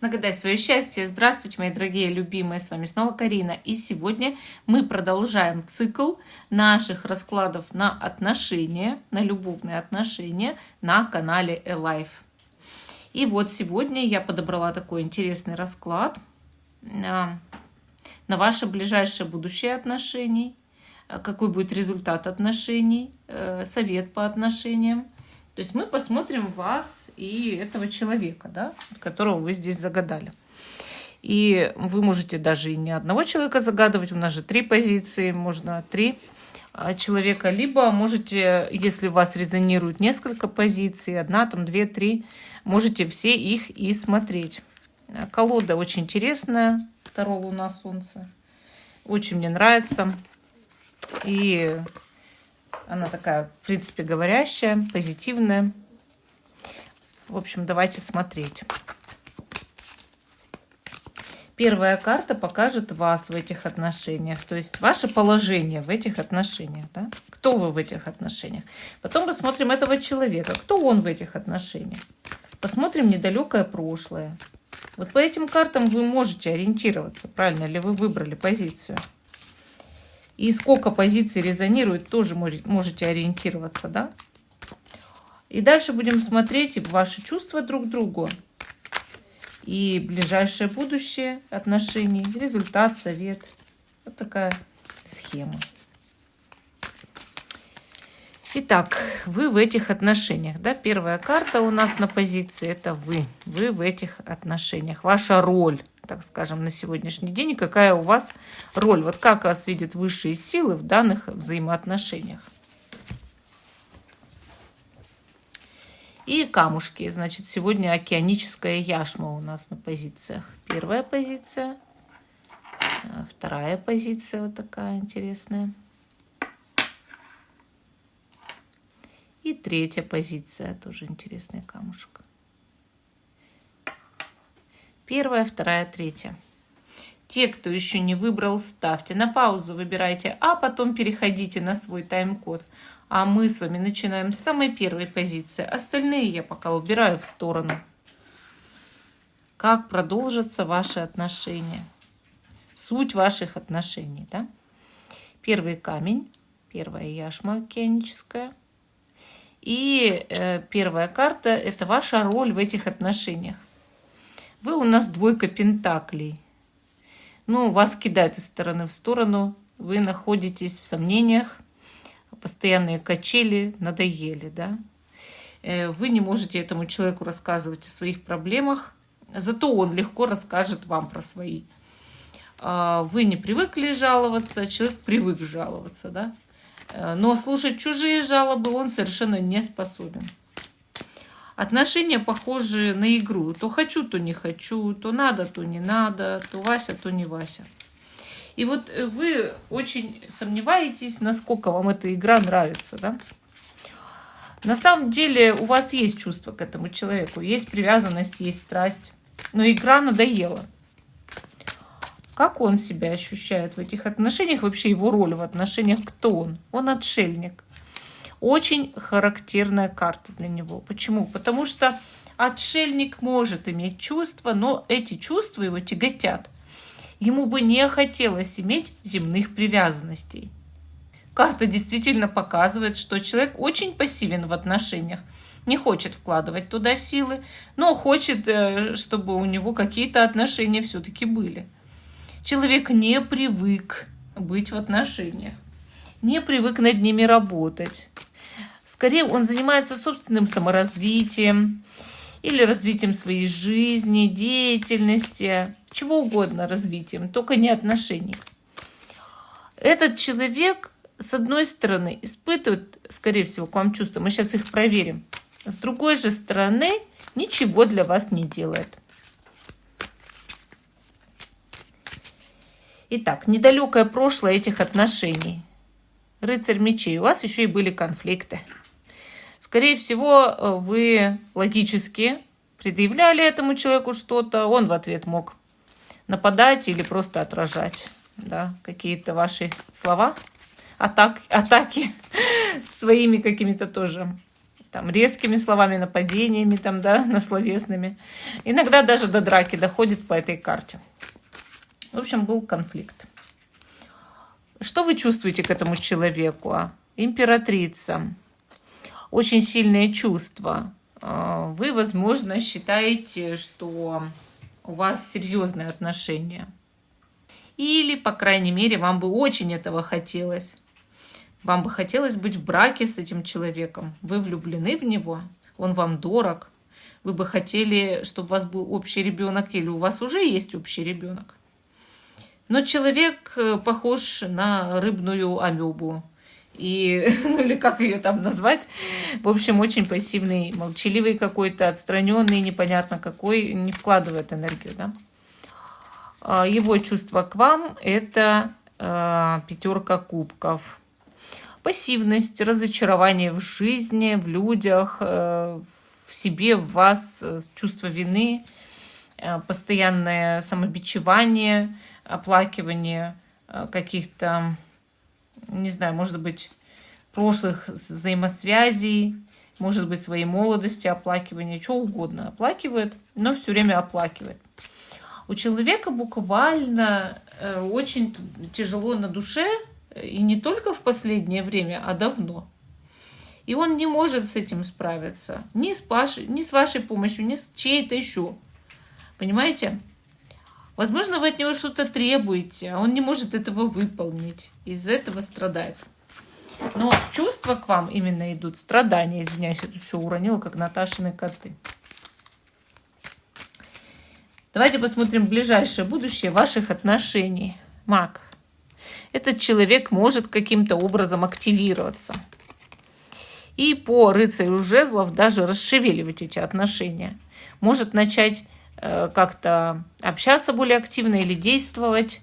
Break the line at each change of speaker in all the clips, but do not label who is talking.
Нагадай свое счастье. Здравствуйте, мои дорогие, любимые. С вами снова Карина. И сегодня мы продолжаем цикл наших раскладов на отношения, на любовные отношения на канале Alive. И вот сегодня я подобрала такой интересный расклад на ваше ближайшее будущее отношений, какой будет результат отношений, совет по отношениям. То есть мы посмотрим вас и этого человека, да, которого вы здесь загадали. И вы можете даже и не одного человека загадывать, у нас же 3 позиции, можно 3 человека. Либо можете, если у вас резонирует несколько позиций, 1, там 2, 3, можете все их и смотреть. Колода очень интересная, Таро Луна Солнце. Очень мне нравится. И она такая, в принципе, говорящая, позитивная. В общем, давайте смотреть. Первая карта покажет вас в этих отношениях, то есть ваше положение в этих отношениях. Да? Кто вы в этих отношениях? Потом посмотрим этого человека, кто он в этих отношениях. Посмотрим недалекое прошлое. Вот по этим картам вы можете ориентироваться, правильно ли вы выбрали позицию. И сколько позиций резонирует, тоже можете ориентироваться, да? И дальше будем смотреть и ваши чувства друг к другу, и ближайшее будущее отношений, результат, совет. Вот такая схема. Итак, вы в этих отношениях, да? Первая карта у нас на позиции – это вы. Вы в этих отношениях. Ваша роль, так скажем, на сегодняшний день, и какая у вас роль. Вот как вас видят высшие силы в данных взаимоотношениях. И камушки. Значит, сегодня океаническая яшма у нас на позициях. Первая позиция, вторая позиция вот такая интересная. И третья позиция, тоже интересный камушек. Первая, вторая, третья. Те, кто еще не выбрал, ставьте на паузу, выбирайте, а потом переходите на свой тайм-код. А мы с вами начинаем с самой первой позиции. Остальные я пока убираю в сторону. Как продолжатся ваши отношения? Суть ваших отношений, да? Первый камень, первая яшма океаническая. И первая карта – это ваша роль в этих отношениях. Вы у нас двойка пентаклей. Ну, вас кидает из стороны в сторону. Вы находитесь в сомнениях. Постоянные качели надоели, да? Вы не можете этому человеку рассказывать о своих проблемах. Зато он легко расскажет вам про свои. Вы не привыкли жаловаться, человек привык жаловаться, да? Но слушать чужие жалобы он совершенно не способен. Отношения похожи на игру. То хочу, то не хочу, то надо, то не надо, то Вася, то не Вася. И вот вы очень сомневаетесь, насколько вам эта игра нравится, да? На самом деле у вас есть чувство к этому человеку, есть привязанность, есть страсть, но игра надоела. Как он себя ощущает в этих отношениях, вообще его роль в отношениях, кто он? Он отшельник. Очень характерная карта для него. Почему? Потому что отшельник может иметь чувства, но эти чувства его тяготят. Ему бы не хотелось иметь земных привязанностей. Карта действительно показывает, что человек очень пассивен в отношениях, не хочет вкладывать туда силы, но хочет, чтобы у него какие-то отношения все-таки были. Человек не привык быть в отношениях, не привык над ними работать. Скорее, он занимается собственным саморазвитием или развитием своей жизни, деятельности, чего угодно развитием, только не отношений. Этот человек, с одной стороны, испытывает, скорее всего, к вам чувства. Мы сейчас их проверим. С другой же стороны, ничего для вас не делает. Итак, недалекое прошлое этих отношений. Рыцарь мечей. У вас еще и были конфликты. Скорее всего, вы логически предъявляли этому человеку что-то, он в ответ мог нападать или просто отражать, да, какие-то ваши слова, атаки своими какими-то тоже там, резкими словами, нападениями, там, да, насловесными. Иногда даже до драки доходит по этой карте. В общем, был конфликт. Что вы чувствуете к этому человеку? Императрица. Очень сильные чувства. Вы, возможно, считаете, что у вас серьезные отношения. Или, по крайней мере, вам бы очень этого хотелось. Вам бы хотелось быть в браке с этим человеком. Вы влюблены в него, он вам дорог. Вы бы хотели, чтобы у вас был общий ребенок, или у вас уже есть общий ребенок. Но человек похож на рыбную амебу. И, ну или как ее там назвать. В общем, очень пассивный, молчаливый какой-то, отстраненный, непонятно какой, не вкладывает энергию, да. Его чувство к вам – это 5 кубков. Пассивность, разочарование в жизни, в людях, в себе, в вас, чувство вины, постоянное самобичевание, оплакивание каких-то, не знаю, может быть, прошлых взаимосвязей, может быть, своей молодости, оплакивание, что угодно оплакивает, но все время оплакивает. У человека буквально очень тяжело на душе, и не только в последнее время, а давно. И он не может с этим справиться. Ни с вашей помощью, ни с чьей-то еще. Понимаете? Возможно, вы от него что-то требуете, а он не может этого выполнить. Из-за этого страдает. Но чувства к вам именно идут. Страдания, извиняюсь, я тут все уронила, как Наташины коты. Давайте посмотрим ближайшее будущее ваших отношений. Маг. Этот человек может каким-то образом активироваться. И по рыцарю жезлов даже расшевеливать эти отношения. Может начать как-то общаться более активно или действовать,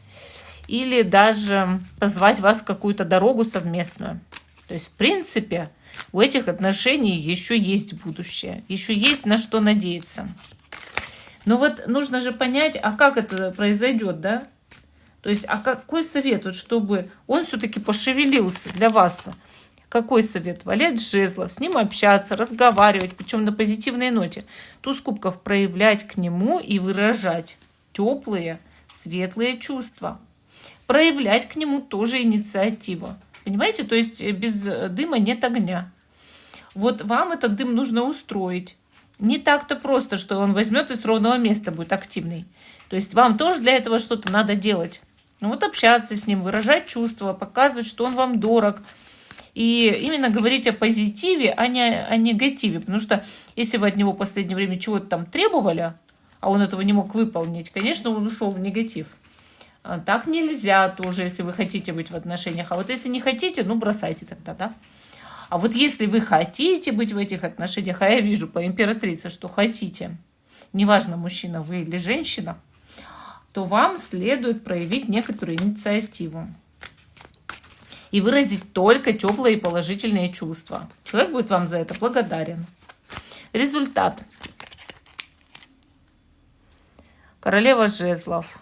или даже позвать вас в какую-то дорогу совместную. То есть, в принципе, у этих отношений еще есть будущее, еще есть на что надеяться. Но вот нужно же понять, а как это произойдет, да? То есть, а какой совет, вот, чтобы он все-таки пошевелился для вас? Какой совет? Валет жезлов, с ним общаться, разговаривать, причем на позитивной ноте. Туз кубков проявлять к нему и выражать теплые, светлые чувства. Проявлять к нему тоже инициативу. Понимаете? То есть без дыма нет огня. Вот вам этот дым нужно устроить. Не так-то просто, что он возьмет и с ровного места будет активный. То есть вам тоже для этого что-то надо делать. Ну вот общаться с ним, выражать чувства, показывать, что он вам дорог. И именно говорить о позитиве, а не о негативе. Потому что если вы от него в последнее время чего-то там требовали, а он этого не мог выполнить, конечно, он ушел в негатив. Так нельзя тоже, если вы хотите быть в отношениях. А вот если не хотите, ну бросайте тогда, да? А вот если вы хотите быть в этих отношениях, а я вижу по императрице, что хотите, неважно, мужчина вы или женщина, то вам следует проявить некоторую инициативу. И выразить только теплые и положительные чувства. Человек будет вам за это благодарен. Результат. Королева жезлов.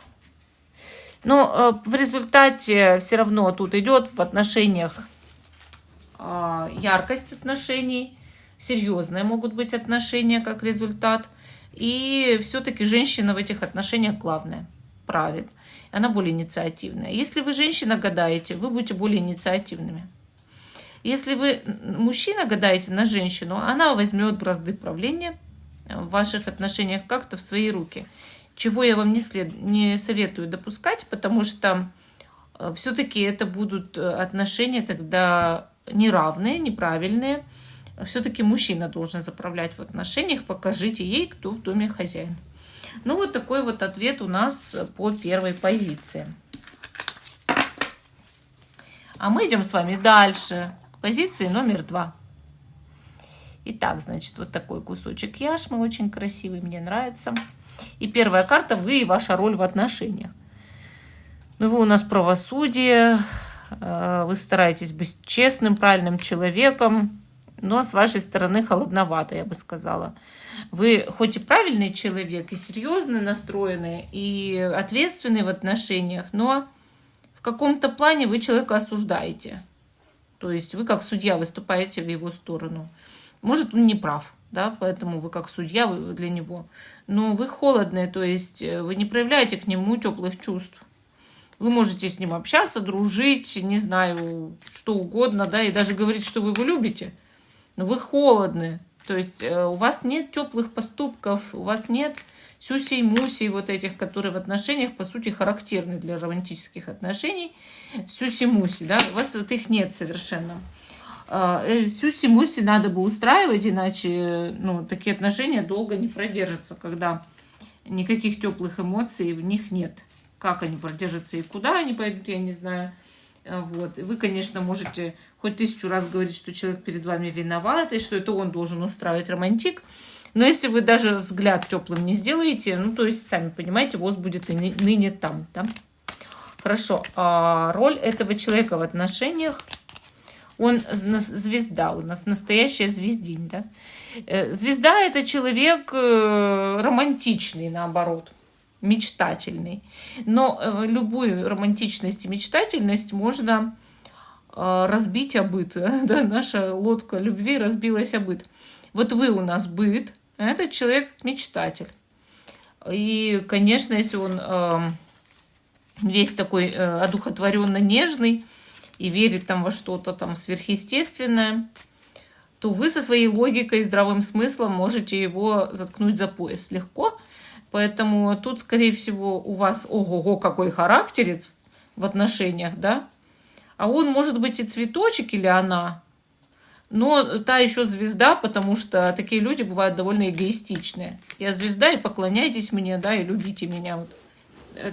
Но в результате все равно тут идет в отношениях яркость отношений, серьезные могут быть отношения как результат. И все-таки женщина в этих отношениях главная, правит. Она более инициативная. Если вы женщина гадаете, вы будете более инициативными. Если вы мужчина гадаете на женщину, она возьмет бразды правления в ваших отношениях как-то в свои руки. Чего я вам не советую допускать, потому что все-таки это будут отношения тогда неравные, неправильные. Все-таки мужчина должен заправлять в отношениях. Покажите ей, кто в доме хозяин. Ну, вот такой вот ответ у нас по первой позиции. А мы идем с вами дальше, к позиции номер 2. Итак, значит, вот такой кусочек яшмы, очень красивый, мне нравится. И первая карта – вы и ваша роль в отношениях. Ну, вы у нас правосудие, вы стараетесь быть честным, правильным человеком, но с вашей стороны холодновато, я бы сказала. Вы хоть и правильный человек, и серьезно настроенный, и ответственный в отношениях, но в каком-то плане вы человека осуждаете. То есть вы как судья выступаете в его сторону. Может, он не прав, да, поэтому вы как судья вы для него. Но вы холодные, то есть вы не проявляете к нему теплых чувств. Вы можете с ним общаться, дружить, не знаю, что угодно, да, и даже говорить, что вы его любите. Но вы холодны. То есть у вас нет теплых поступков, у вас нет сюси-муси вот этих, которые в отношениях, по сути, характерны для романтических отношений. Сюси-муси, да, у вас вот их нет совершенно. Сюси-муси надо бы устраивать, иначе такие отношения долго не продержатся, когда никаких теплых эмоций в них нет. Как они продержатся и куда они пойдут, я не знаю. Вот. И вы, конечно, можете хоть 1000 раз говорить, что человек перед вами виноват, и что это он должен устраивать романтик. Но если вы даже взгляд теплым не сделаете, то есть, сами понимаете, ВОЗ будет и ныне там. Да? Хорошо. А роль этого человека в отношениях, он звезда, у нас настоящая звездень. Да? Звезда – это человек романтичный, наоборот, мечтательный. Но любую романтичность и мечтательность можно разбить о быт. Да? Наша лодка любви разбилась о быт. Вот вы у нас быт, а этот человек мечтатель. И, конечно, если он весь такой одухотворенно нежный и верит там во что-то там сверхъестественное, то вы со своей логикой и здравым смыслом можете его заткнуть за пояс легко. Поэтому тут, скорее всего, у вас ого-го какой характерец в отношениях, да? А он может быть и цветочек, или она, но та еще звезда, потому что такие люди бывают довольно эгоистичные. Я звезда, и поклоняйтесь мне, да, и любите меня. Вот.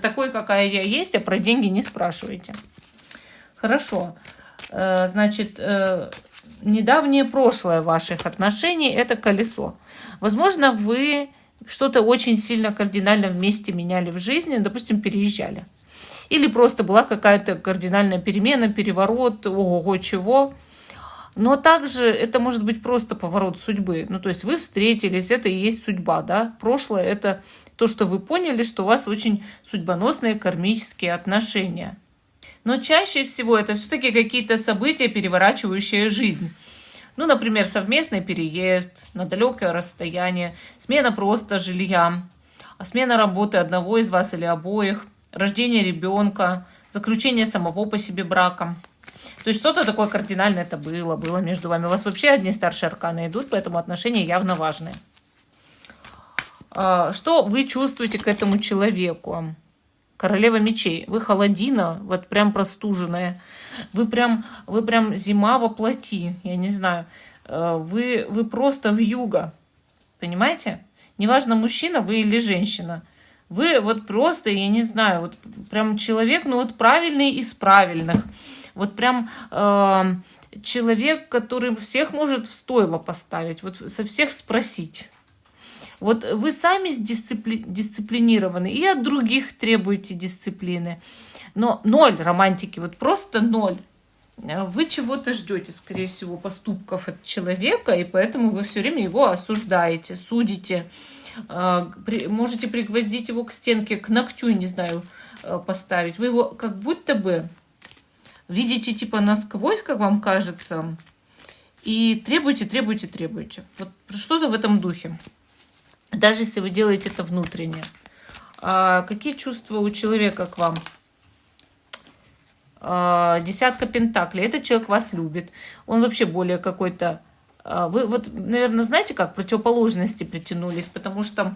Такой, какая я есть, а про деньги не спрашивайте. Хорошо. Значит, недавнее прошлое ваших отношений – это колесо. Возможно, вы что-то очень сильно кардинально вместе меняли в жизни, допустим, переезжали. Или просто была какая-то кардинальная перемена, переворот, ого-го чего. Но также это может быть просто поворот судьбы. То есть вы встретились, это и есть судьба, да. Прошлое – это то, что вы поняли, что у вас очень судьбоносные кармические отношения. Но чаще всего это все-таки какие-то события, переворачивающие жизнь. Например, совместный переезд на далекое расстояние, смена просто жилья, смена работы одного из вас или обоих, рождение ребенка, заключение самого по себе брака. То есть что-то такое кардинальное это было между вами. У вас вообще одни старшие арканы идут, поэтому отношения явно важные. Что вы чувствуете к этому человеку? Королева мечей. Вы холодина, вот прям простуженная. Вы прям зима во плоти, я не знаю. Вы просто вьюга, понимаете? Неважно, мужчина вы или женщина. Вы вот просто, я не знаю, вот прям человек, правильный из правильных. Вот прям человек, который всех может в стойло поставить, вот со всех спросить. Вот вы сами дисциплинированы и от других требуете дисциплины. Но 0 романтики, вот просто 0. Вы чего-то ждете, скорее всего, поступков от человека, и поэтому вы все время его осуждаете, судите. Можете пригвоздить его к стенке, к ногтю, не знаю, поставить. Вы его как будто бы видите типа насквозь, как вам кажется, и требуете. Вот что-то в этом духе. Даже если вы делаете это внутренне. Какие чувства у человека к вам? 10 пентаклей. Этот человек вас любит. Он вообще более какой-то... Вы вот, наверное, знаете, как противоположности притянулись, потому что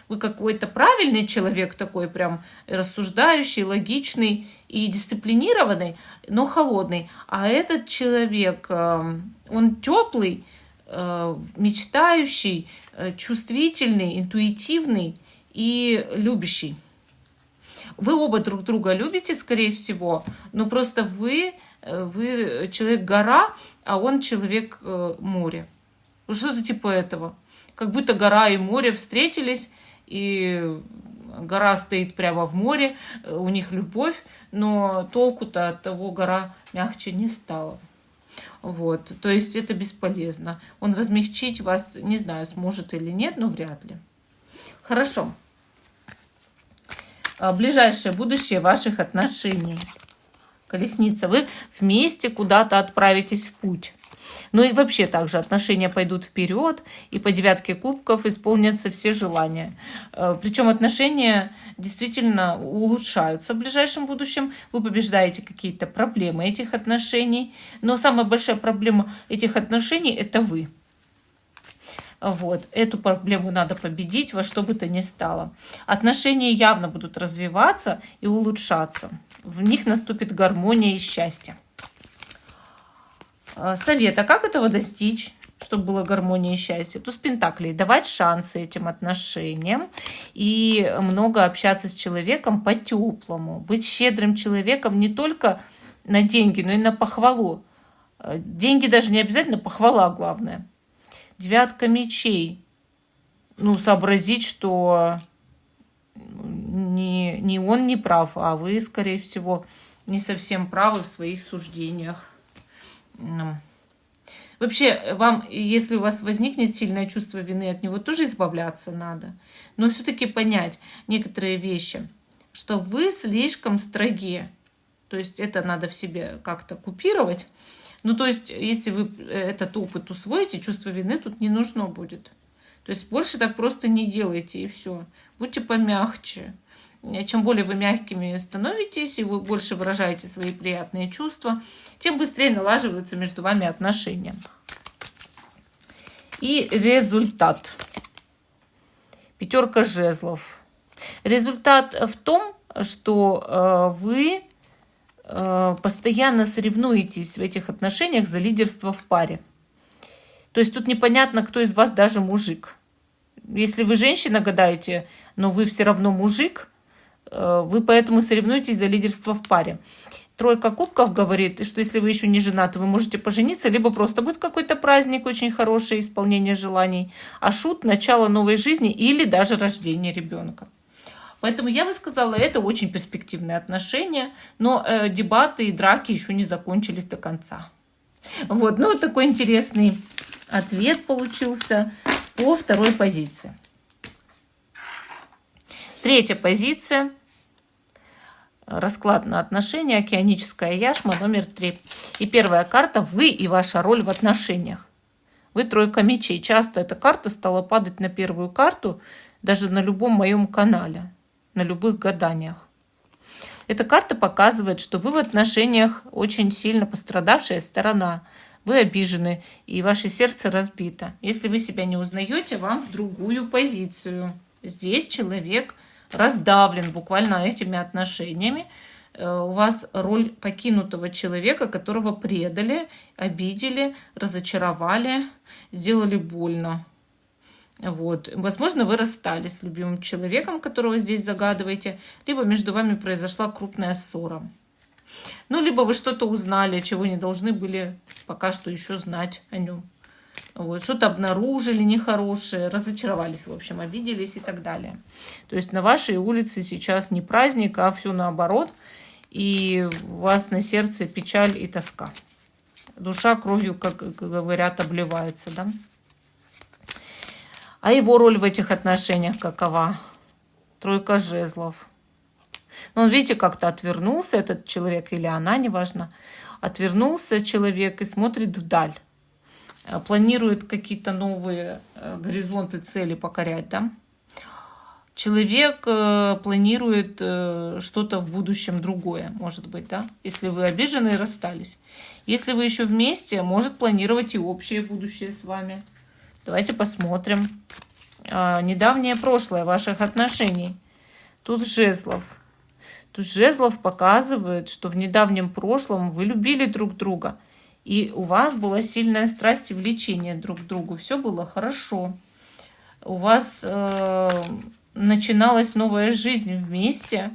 вы какой-то правильный человек, такой прям рассуждающий, логичный и дисциплинированный, но холодный. А этот человек, он теплый, мечтающий, чувствительный, интуитивный и любящий. Вы оба друг друга любите, скорее всего, но просто вы человек-гора, а он человек-море. Что-то типа этого. Как будто гора и море встретились, и гора стоит прямо в море, у них любовь, но толку-то от того гора мягче не стала. Вот, то есть это бесполезно. Он размягчить вас, не знаю, сможет или нет, но вряд ли. Хорошо. Ближайшее будущее ваших отношений. Колесница. Вы вместе куда-то отправитесь в путь. Ну и вообще также отношения пойдут вперед, и по 9 кубков исполнятся все желания. Причем отношения действительно улучшаются в ближайшем будущем. Вы побеждаете какие-то проблемы этих отношений. Но самая большая проблема этих отношений – это вы. Вот. Эту проблему надо победить во что бы то ни стало. Отношения явно будут развиваться и улучшаться. В них наступит гармония и счастье. Совет. А как этого достичь, чтобы была гармония и счастье? Туз Пентаклей. Давать шансы этим отношениям и много общаться с человеком по-теплому. Быть щедрым человеком не только на деньги, но и на похвалу. Деньги даже не обязательно, похвала главное. 9 мечей. Ну, сообразить, что не он не прав, а вы, скорее всего, не совсем правы в своих суждениях. Вообще, вам, если у вас возникнет сильное чувство вины, от него тоже избавляться надо. Но все-таки понять некоторые вещи, что вы слишком строги. То есть это надо в себе как-то купировать. Ну, то есть, если вы этот опыт усвоите, чувство вины тут не нужно будет. То есть больше так просто не делайте, и все. Будьте помягче. Чем более вы мягкими становитесь, и вы больше выражаете свои приятные чувства, тем быстрее налаживаются между вами отношения. И результат. 5 жезлов. Результат в том, что вы постоянно соревнуетесь в этих отношениях за лидерство в паре. То есть тут непонятно, кто из вас даже мужик. Если вы женщина, гадаете, но вы все равно мужик, вы поэтому соревнуетесь за лидерство в паре. 3 кубков говорит, что если вы еще не женаты, вы можете пожениться, либо просто будет какой-то праздник очень хороший, исполнение желаний, а шут – начало новой жизни или даже рождение ребенка. Поэтому я бы сказала, это очень перспективные отношения, но дебаты и драки еще не закончились до конца. Вот, ну вот такой интересный ответ получился по 2 позиции. 3 позиция. Расклад на отношения. Океаническая яшма номер 3. И 1 карта – вы и ваша роль в отношениях. Вы 3 мечей. Часто эта карта стала падать на 1 карту, даже на любом моем канале, на любых гаданиях. Эта карта показывает, что вы в отношениях очень сильно пострадавшая сторона. Вы обижены, и ваше сердце разбито. Если вы себя не узнаете, вам в другую позицию. Здесь человек раздавлен буквально этими отношениями. У вас роль покинутого человека, которого предали, обидели, разочаровали, сделали больно. Вот. Возможно, вы расстались с любимым человеком, которого здесь загадываете, либо между вами произошла крупная ссора. Ну, либо вы что-то узнали, чего не должны были пока что еще знать о нем. Вот. Что-то обнаружили нехорошее, разочаровались, в общем, обиделись и так далее. То есть на вашей улице сейчас не праздник, а все наоборот. И у вас на сердце печаль и тоска. Душа кровью, как говорят, обливается, да? А его роль в этих отношениях какова? 3 жезлов. Ну, он, видите, как-то отвернулся, этот человек или она, неважно. Отвернулся человек и смотрит вдаль. Планирует какие-то новые горизонты, цели покорять, да? Человек планирует что-то в будущем другое, может быть, да? Если вы обижены и расстались. Если вы еще вместе, может планировать и общее будущее с вами. Давайте посмотрим. Недавнее прошлое ваших отношений. Тут жезлов. Тут жезлов показывает, что в недавнем прошлом вы любили друг друга. И у вас была сильная страсть и влечение друг к другу. Все было хорошо. У вас начиналась новая жизнь вместе.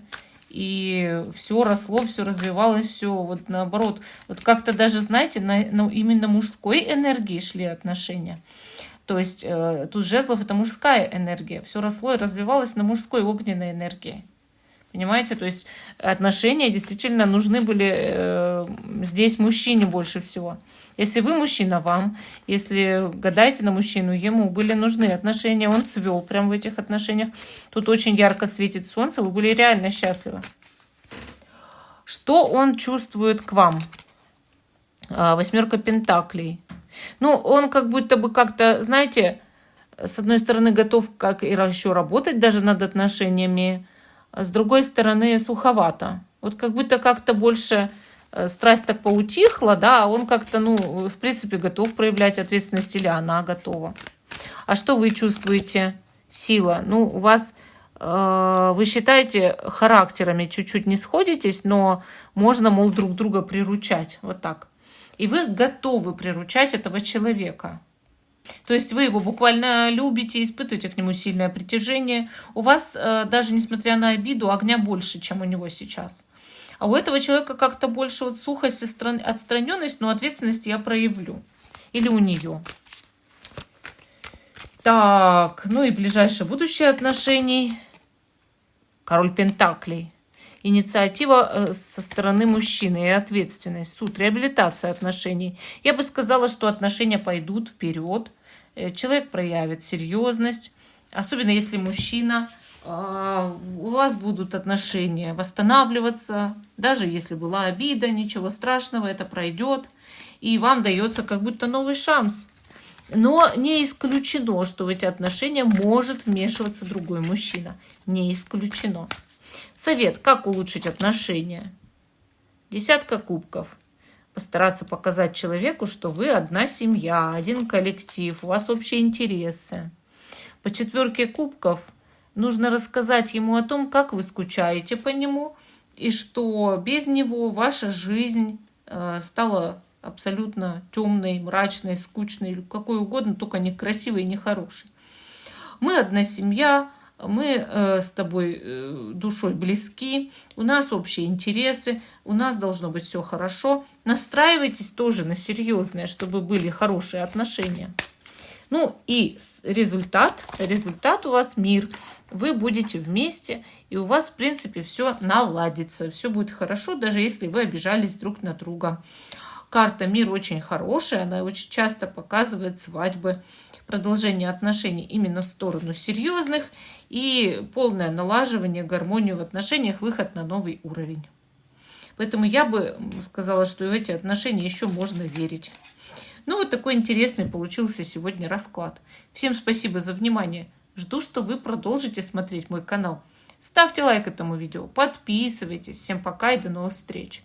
И все росло, все развивалось, все вот наоборот. Вот как-то даже, знаете, именно мужской энергии шли отношения. То есть тут жезлов – это мужская энергия. Все росло и развивалось на мужской огненной энергии. Понимаете? То есть отношения действительно нужны были здесь мужчине больше всего. Если вы мужчина, вам. Если гадаете на мужчину, ему были нужны отношения. Он цвел прямо в этих отношениях. Тут очень ярко светит солнце. Вы были реально счастливы. Что он чувствует к вам? 8 пентаклей. Ну, он как будто бы как-то, знаете, с одной стороны, готов как и еще работать даже над отношениями, а с другой стороны, суховато. Вот как будто как-то больше страсть так поутихла, да, а он как-то, ну, в принципе, готов проявлять ответственность, или она готова. А что вы чувствуете? Сила. Ну, у вас, вы считаете, характерами чуть-чуть не сходитесь, но можно, мол, друг друга приручать. Вот так. И вы готовы приручать этого человека. То есть вы его буквально любите, испытываете к нему сильное притяжение. У вас, даже несмотря на обиду, огня больше, чем у него сейчас. А у этого человека как-то больше вот сухость, отстраненность, но ответственность я проявлю. Или у нее. Так, ну и ближайшее будущее отношений. Король Пентаклей. Инициатива со стороны мужчины и ответственность. Суд, реабилитация отношений. Я бы сказала, что отношения пойдут вперед. Человек проявит серьезность. Особенно если мужчина. У вас будут отношения восстанавливаться. Даже если была обида, ничего страшного, это пройдет. И вам дается как будто новый шанс. Но не исключено, что в эти отношения может вмешиваться другой мужчина. Не исключено. Совет, как улучшить отношения? 10 кубков. Постараться показать человеку, что вы одна семья, один коллектив, у вас общие интересы. По 4 кубков нужно рассказать ему о том, как вы скучаете по нему, и что без него ваша жизнь стала абсолютно темной, мрачной, скучной, какой угодно, только не красивой и не хорошей. Мы одна семья, мы с тобой душой близки, у нас общие интересы, у нас должно быть все хорошо. Настраивайтесь тоже на серьезное, чтобы были хорошие отношения. Ну и результат у вас мир. Вы будете вместе, и у вас, в принципе, все наладится, все будет хорошо, даже если вы обижались друг на друга. Карта «Мир» очень хорошая, она очень часто показывает свадьбы, продолжение отношений именно в сторону серьезных и полное налаживание, гармонию в отношениях, выход на новый уровень. Поэтому я бы сказала, что в эти отношения еще можно верить. Ну, вот такой интересный получился сегодня расклад. Всем спасибо за внимание. Жду, что вы продолжите смотреть мой канал. Ставьте лайк этому видео, подписывайтесь. Всем пока и до новых встреч.